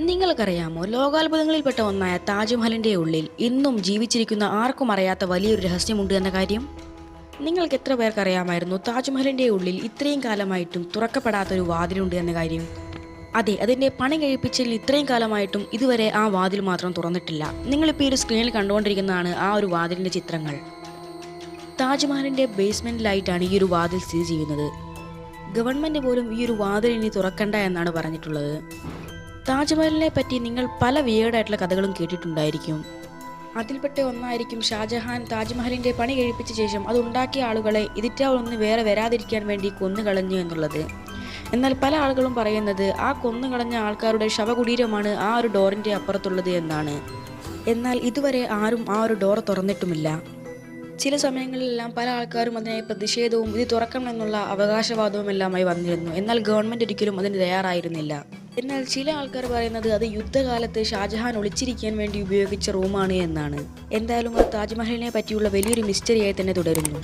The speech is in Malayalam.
നിങ്ങൾക്കറിയാമോ, ലോകാത്ഭുതങ്ങളിൽപ്പെട്ട ഒന്നായ താജ്മഹലിൻ്റെ ഉള്ളിൽ ഇന്നും ജീവിച്ചിരിക്കുന്ന ആർക്കും അറിയാത്ത വലിയൊരു രഹസ്യമുണ്ട് എന്ന കാര്യം? നിങ്ങൾക്ക് എത്ര പേർക്കറിയാമായിരുന്നു താജ്മഹലിൻ്റെ ഉള്ളിൽ ഇത്രയും കാലമായിട്ടും തുറക്കപ്പെടാത്തൊരു വാതിലുണ്ട് എന്ന കാര്യം? അതെ, അതിൻ്റെ പണി കഴിപ്പിച്ചതിൽ ഇത്രയും കാലമായിട്ടും ഇതുവരെ ആ വാതിൽ മാത്രം തുറന്നിട്ടില്ല. നിങ്ങളിപ്പോൾ ഈ ഒരു സ്ക്രീനിൽ കണ്ടുകൊണ്ടിരിക്കുന്നതാണ് ആ ഒരു വാതിലിൻ്റെ ചിത്രങ്ങൾ. താജ്മഹലിൻ്റെ ബേസ്മെൻറ്റിലായിട്ടാണ് ഈ ഒരു വാതിൽ സ്ഥിതി ചെയ്യുന്നത്. ഗവൺമെൻറ് പോലും ഈ ഒരു വാതിൽ ഇനി തുറക്കണ്ട എന്നാണ് പറഞ്ഞിട്ടുള്ളത്. താജ്മഹലിനെ പറ്റി നിങ്ങൾ പല വിയേർഡായിട്ടുള്ള കഥകളും കേട്ടിട്ടുണ്ടായിരിക്കും. അതിൽപ്പെട്ട ഒന്നായിരിക്കും ഷാജഹാൻ താജ്മഹലിൻ്റെ പണി കഴിപ്പിച്ച ശേഷം അതുണ്ടാക്കിയ ആളുകളെ ഇതിറ്റാവൊന്ന് വേറെ വരാതിരിക്കാൻ വേണ്ടി കൊന്നുകളഞ്ഞു എന്നുള്ളത്. എന്നാൽ പല ആളുകളും പറയുന്നത് ആ കൊന്നുകളഞ്ഞ ആൾക്കാരുടെ ശവകുടീരമാണ് ആ ഒരു ഡോറിൻ്റെ അപ്പുറത്തുള്ളത് എന്നാണ്. എന്നാൽ ഇതുവരെ ആരും ആ ഒരു ഡോർ തുറന്നിട്ടുമില്ല. ചില സമയങ്ങളിലെല്ലാം പല ആൾക്കാരും അതിനെ പ്രതിഷേധവും ഇത് തുറക്കണമെന്നുള്ള അവകാശവാദവും എല്ലാമായി വന്നിരുന്നു. എന്നാൽ ഗവൺമെൻറ് ഒരിക്കലും അതിന് തയ്യാറായിരുന്നില്ല. എന്നാൽ ചില ആൾക്കാർ പറയുന്നത് അത് യുദ്ധകാലത്ത് ഷാജഹാൻ ഒളിച്ചിരിക്കാൻ വേണ്ടി ഉപയോഗിച്ച റൂമാണ് എന്നാണ്. എന്തായാലും അത് താജ്മഹലിനെ പറ്റിയുള്ള വലിയൊരു മിസ്റ്ററിയായി തന്നെ തുടരുന്നു.